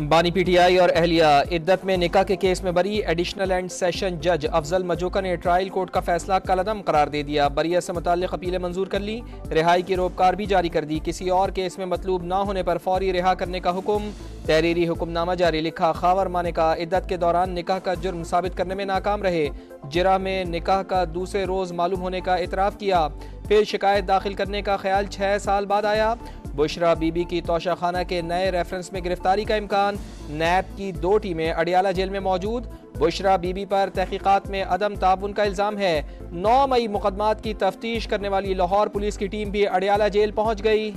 बानी पीटीआई और अहलिया इद्दत में निकाह के केस में बरी। एडिशनल एंड सेशन जज अफजल मजोका ने ट्रायल कोर्ट का फैसला कलअदम करार दे दिया। बरियत से मुताल्लिक अपीलें मंजूर कर ली। रिहाई की रोपकार भी जारी कर दी। किसी और केस में मतलूब ना होने पर फौरी रिहा करने का हुक्म। तहरीरी हुक्मनामा जारी। लिखा खावर माने का इद्दत के दौरान निकाह का जुर्म साबित करने में नाकाम रहे। जिरा में निकाह का दूसरे रोज मालूम होने का इतराफ़ किया। फिर शिकायत दाखिल करने का ख्याल 6 साल बाद आया। बुशरा बीबी की तोशाखाना के नए रेफरेंस में गिरफ्तारी का इम्कान। नैब की 2 टीमें अडियाला जेल में मौजूद। बुशरा बीबी पर तहकीकात में अदम ताउन का इल्जाम है। 9 मई मुकदमात की तफ्तीश करने वाली लाहौर पुलिस की टीम भी अडियाला जेल पहुंच गई।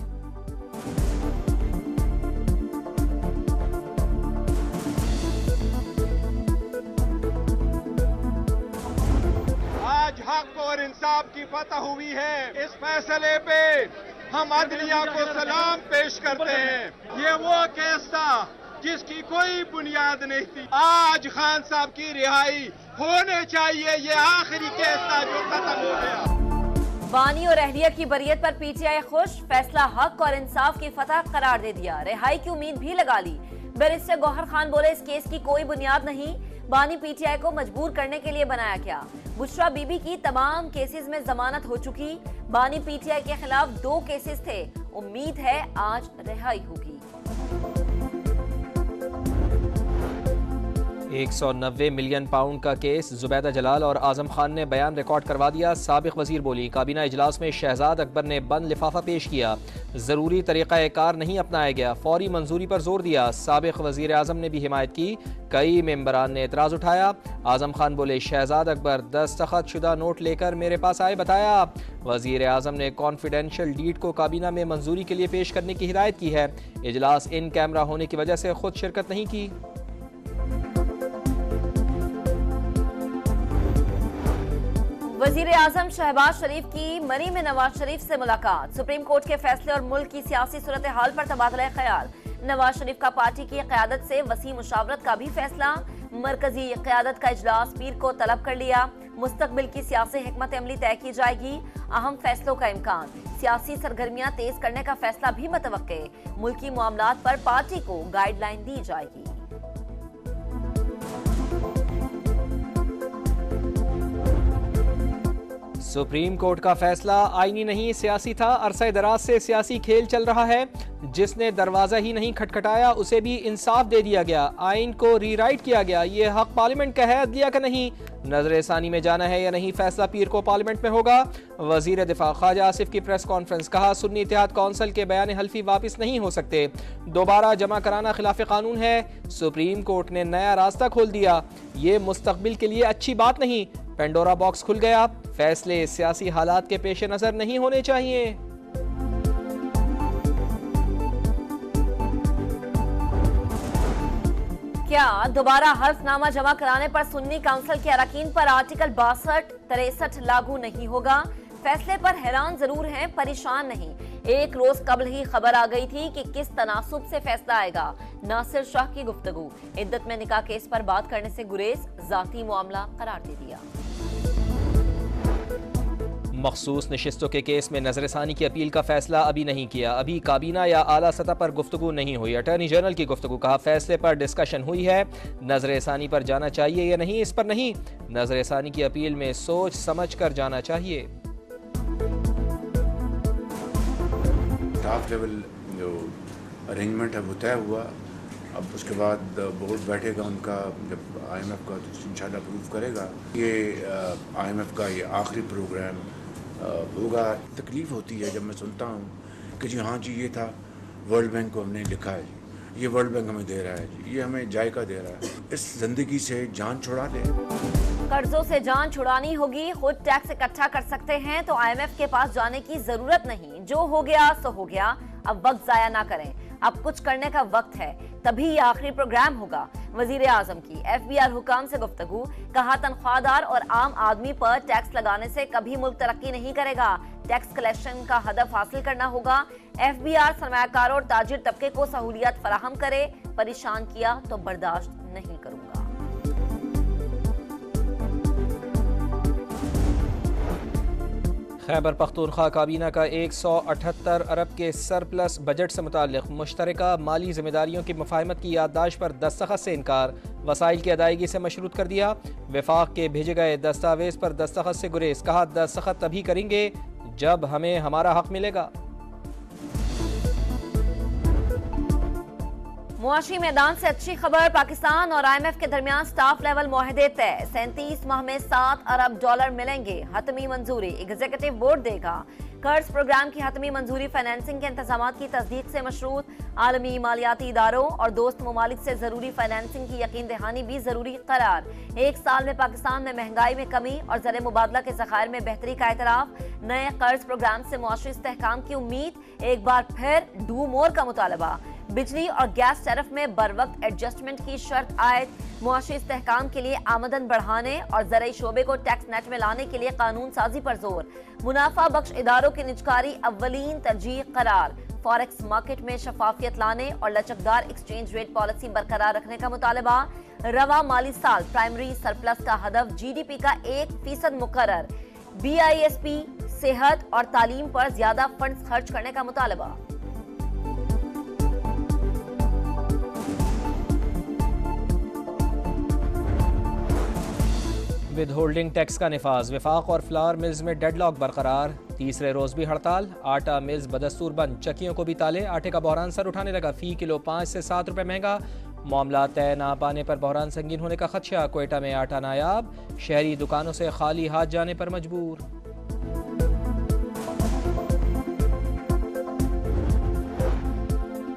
आज हक और इंसाफ की फतह हुई है। इस फैसले पे हम अदलिया को सलाम पेश करते हैं। ये वो केस था जिसकी कोई बुनियाद नहीं थी। आज खान साहब की रिहाई होने चाहिए। ये आखिरी केस था जो खत्म हो गया। बानी और अहलिया की बरियत पर पीटीआई खुश। फैसला हक और इंसाफ की फतह करार दे दिया। रिहाई की उम्मीद भी लगा ली। बैरिस्टर गौहर खान बोले इस केस की कोई बुनियाद नहीं। बानी पीटीआई को मजबूर करने के लिए बनाया क्या। बुशरा बीबी की तमाम केसेस में जमानत हो चुकी। बानी पीटीआई के खिलाफ 2 केसेस थे। उम्मीद है आज रिहाई होगी। 190 मिलियन पाउंड का केस। जुबैदा जलाल और आजम खान ने बयान रिकॉर्ड करवा दिया। साबिक वजीर बोली काबीना इजलास में शहजाद अकबर ने बंद लिफाफा पेश किया। जरूरी तरीक़ाकार नहीं अपनाया गया। फौरी मंजूरी पर जोर दिया। साबिक वजीर आजम ने भी हिमायत की। कई मेंबरान ने एतराज उठाया। आजम खान बोले शहजाद अकबर दस्तखत शुदा नोट लेकर मेरे पास आए बताया। वजीर आजम ने कॉन्फिडेंशियल डीड को काबीना में मंजूरी के लिए पेश करने की हिदायत की है। इजलास इन कैमरा होने की वजह से खुद शिरकत नहीं की। वजीर आजम शहबाज शरीफ की मरी में नवाज शरीफ से मुलाकात। सुप्रीम कोर्ट के फैसले और मुल्क की सियासी सूरत हाल पर तबादला ख्याल। नवाज शरीफ का पार्टी की क़यादत से वसी मुशावरत का भी फैसला। मरकजी क़यादत का इजलास पीर को तलब कर लिया। मुस्तकबिल की सियासी हिकमत अमली तय की जाएगी। अहम फैसलों का इम्कान। सियासी सरगर्मियां तेज करने का फैसला भी मुतवक्के। मुल्की मामलात पर पार्टी को गाइडलाइन दी जाएगी। सुप्रीम कोर्ट का फैसला आईनी नहीं सियासी था। अरसे दराज से सियासी खेल चल रहा है। जिसने दरवाजा ही नहीं खटखटाया उसे भी इंसाफ दे दिया गया। आइन को रीराइट किया गया। ये हक पार्लियामेंट का है, अदलिया का नहीं। नजर सानी में जाना है या नहीं, फैसला पीर को पार्लियामेंट में होगा। वजीर दिफा ख्वाजा आसिफ की प्रेस कॉन्फ्रेंस। कहा सुन्नी इत्तेहाद कौंसिल के बयान हल्फी वापस नहीं हो सकते। दोबारा जमा कराना खिलाफ कानून है। सुप्रीम कोर्ट ने नया रास्ता खोल दिया। ये मुस्तकबिल के लिए अच्छी बात नहीं। पेंडोरा बॉक्स खुल गया। फैसले सियासी हालात के पेश नजर नहीं होने चाहिए। क्या दोबारा हल्फनामा जमा कराने पर सुन्नी काउंसिल के अरकान पर आर्टिकल 62-63 लागू नहीं होगा। फैसले पर हैरान जरूर हैं, परेशान नहीं। एक रोज कबल ही खबर आ गई थी कि किस तनासुब से फैसला आएगा। नासिर शाह की गुफ्तगू। इद्दत में निकाह केस पर बात करने से गुरेज, जाती मामला करार दे दिया। मखसूस नशिस्तों के केस में नजरसानी की अपील का फैसला अभी नहीं किया। अभी काबीना या आला सतह पर गुफ्तगू नहीं हुई। अटॉर्नी जनरल की गुफ्तगू। कहा फैसले पर डिस्कशन हुई है। नजरसानी पर जाना चाहिए या नहीं, इस पर नहीं। नजरसानी की अपील में सोच समझ कर जाना चाहिए। टॉप लेवल जो अरेंजमेंट है वो तय हुआ। अब उसके बाद बोर्ड बैठेगा उनका, जब IMF का तो इंशाल्लाह अप्रूव करेगा। ये IMF का ये आखिरी प्रोग्राम होगा। तकलीफ़ होती है जब मैं सुनता हूँ कि जी हाँ जी ये था, वर्ल्ड बैंक को हमने लिखा है जी, ये वर्ल्ड बैंक हमें दे रहा है जी, ये हमें जायका दे रहा है। इस ज़िंदगी से जान छुड़ा ले। कर्जों से जान छुड़ानी होगी। खुद टैक्स इकट्ठा कर सकते हैं तो IMF के पास जाने की जरूरत नहीं। जो हो गया सो हो गया। अब वक्त जाया ना करें। अब कुछ करने का वक्त है, तभी ये आखिरी प्रोग्राम होगा। वजीर आजम की FBR हुकाम से गुफ्तगू। कहा तनख्वाहदार और आम आदमी पर टैक्स लगाने से कभी मुल्क तरक्की नहीं करेगा। टैक्स कलेक्शन का हदफ हासिल करना होगा। FBR सरमायाकारों और ताजिर तबके को सहूलियत फराहम करे। परेशान किया तो बर्दाश्त नहीं करूंगा। खैबर पख्तूनख्वा काबीना का 178 अरब के सरप्लस बजट से मुताल्लिक़ मुश्तरका माली जिम्मेदारियों की मुफाहमत की याददाश्त पर दस्तखत से इनकार, वसाइल की अदायगी से मशरूत कर दिया। वफाक के भेजे गए दस्तावेज पर दस्तखत से गुरेज, कहा दस्तखत तभी करेंगे जब हमें हमारा हक मिलेगा। मुआशी मैदान से अच्छी खबर, पाकिस्तान और IMF के दरमियान स्टाफ लेवल मुआहदे तय, 37 माह में $7 अरब मिलेंगे, हतमी मंजूरी एग्जीक्यूटिव बोर्ड देगा। कर्ज प्रोग्राम की हतमी मंजूरी फाइनेंसिंग के इंतजामात की तस्दीक से मशरूत, आलमी मालियाती इदारों और दोस्त ममालिक से जरूरी फाइनेंसिंग की यकीन दहानी भी जरूरी करार। एक साल में पाकिस्तान में महंगाई में कमी और ज़र मुबादला के ज़खायर में बेहतरी का एतराफ, नए कर्ज प्रोग्राम से मुआशी इस्तेहकाम की उम्मीद, एक बार फिर डू मोर का मुतालबा। बिजली और गैस टैरिफ में बर वक्त एडजस्टमेंट की शर्त आयद, मुआशी इस्तेहकाम के लिए आमदन बढ़ाने और ज़राई शोबे को टैक्स नेट में लाने के लिए कानून साजी पर जोर। मुनाफा बख्श इदारों की निजकारी अव्वलीन तरजीह करार। फॉरेक्स मार्केट में शफाफियत लाने और लचकदार एक्सचेंज रेट पॉलिसी बरकरार रखने का मुतालबा। रवा माली साल प्राइमरी सरप्लस का हदफ GDP का 1% मुकर्रर। BISP सेहत और तालीम पर ज्यादा फंड्स खर्च करने का मुतालबा। विद होल्डिंग टैक्स का निफाज, वफाक और फ्लावर मिल्स में डेडलॉक बरकरार, तीसरे रोज भी हड़ताल। आटा मिल्स बदस्तूर बंद, चक्कियों को भी ताले, आटे का बहरान सर उठाने लगा, फी किलो 5 से 7 रुपए महंगा। मामला तय ना पाने पर बहरान संगीन होने का खदशा, कोयटा में आटा नायाब, शहरी दुकानों से खाली हाथ जाने पर मजबूर।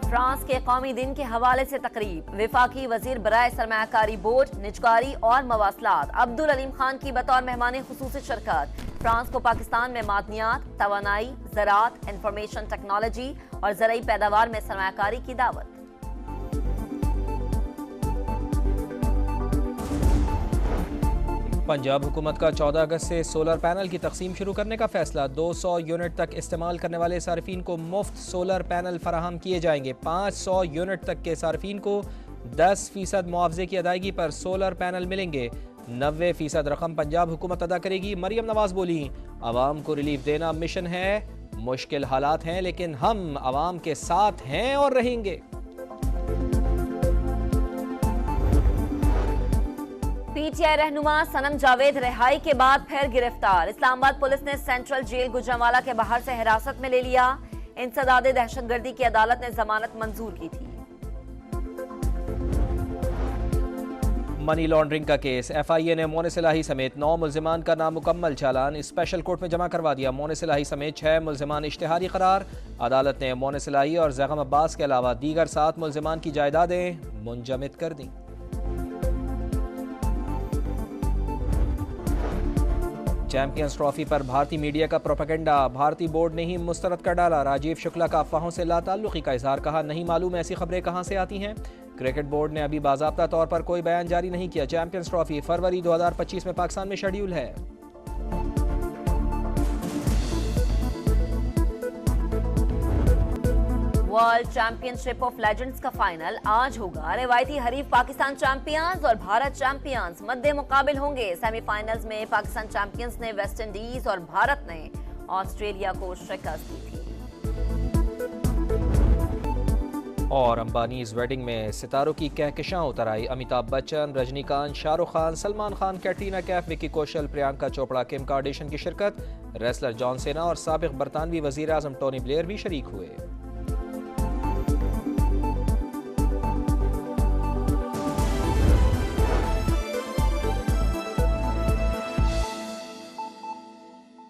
फ्रांस के कौमी दिन के हवाले से तकरीब, वफाकी वजीर बराए सरमायाकारी बोर्ड, निजकारी और मवासलात अब्दुल अलीम खान की बतौर मेहमान खुसूसी शिरकत। फ्रांस को पाकिस्तान में मादनियात, तवानाई, ज़राअत, इंफॉर्मेशन टेक्नोलॉजी और ज़राई पैदावार में सरमायाकारी की दावत। पंजाब हुकूमत का 14 अगस्त से सोलर पैनल की तकसीम शुरू करने का फैसला, 200 यूनिट तक इस्तेमाल करने वाले सार्फिन को मुफ्त सोलर पैनल फराहम किए जाएंगे। 500 यूनिट तक के सार्फिन को 10% मुआवजे की अदायगी पर सोलर पैनल मिलेंगे। 90% रकम पंजाब हुकूमत अदा करेगी। मरियम नवाज बोली, आवाम को रिलीफ देना मिशन है, मुश्किल हालात हैं लेकिन हम आवाम के साथ हैं और रहेंगे। PTI रहनुमा सनम जावेद रिहाई के बाद फिर गिरफ्तार, इस्लामाबाद पुलिस ने सेंट्रल जेल गुजरांवाला के बाहर से हिरासत में ले लिया। इंसदाद दहशतगर्दी की अदालत ने जमानत मंजूर की थी। मनी लॉन्ड्रिंग का केस, FIA ने मोनिस इलाही समेत 9 मुल्जिमान का नामुकम्मल चालान स्पेशल कोर्ट में जमा करवा दिया। मोनिस इलाही समेत 6 मुल्जिमान इश्तिहारी करार। अदालत ने मोनिस इलाही और ज़ैगम अब्बास के अलावा दीगर 7 मुल्जिमान की जायदादें मुंजमद कर दी। चैंपियंस ट्रॉफी पर भारतीय मीडिया का प्रोपेगेंडा, भारतीय बोर्ड ने ही मुस्तरद कर डाला। राजीव शुक्ला का अफवाहों से लाताल्लुकी का इजहार, कहा नहीं मालूम ऐसी खबरें कहां से आती हैं। क्रिकेट बोर्ड ने अभी बाज़ाब्ता तौर पर कोई बयान जारी नहीं किया। चैंपियंस ट्रॉफी फरवरी 2025 में पाकिस्तान में शेड्यूल है। वर्ल्ड चैंपियनशिप ऑफ लेजेंड्स का फाइनल आज होगा। रिवायती हरीफ पाकिस्तान चैंपियंस और भारत चैंपियंस मद्दे मुकाबिल होंगे। सेमीफाइनल्स में पाकिस्तान चैंपियंस ने वेस्ट इंडीज और भारत ने ऑस्ट्रेलिया को शिकस्त दी थी। और अंबानीज वेडिंग में सितारों की कहकशां उतर आई। अमिताभ बच्चन, रजनीकांत, शाहरुख खान, सलमान खान, कैटरीना कैफ, विकी कौशल, प्रियंका चोपड़ा, किम कार्दाशियन की शिरकत। रेसलर जॉन सेना और साबिक बरतानवी वजीर आजम टोनी ब्लेयर भी शरीक हुए।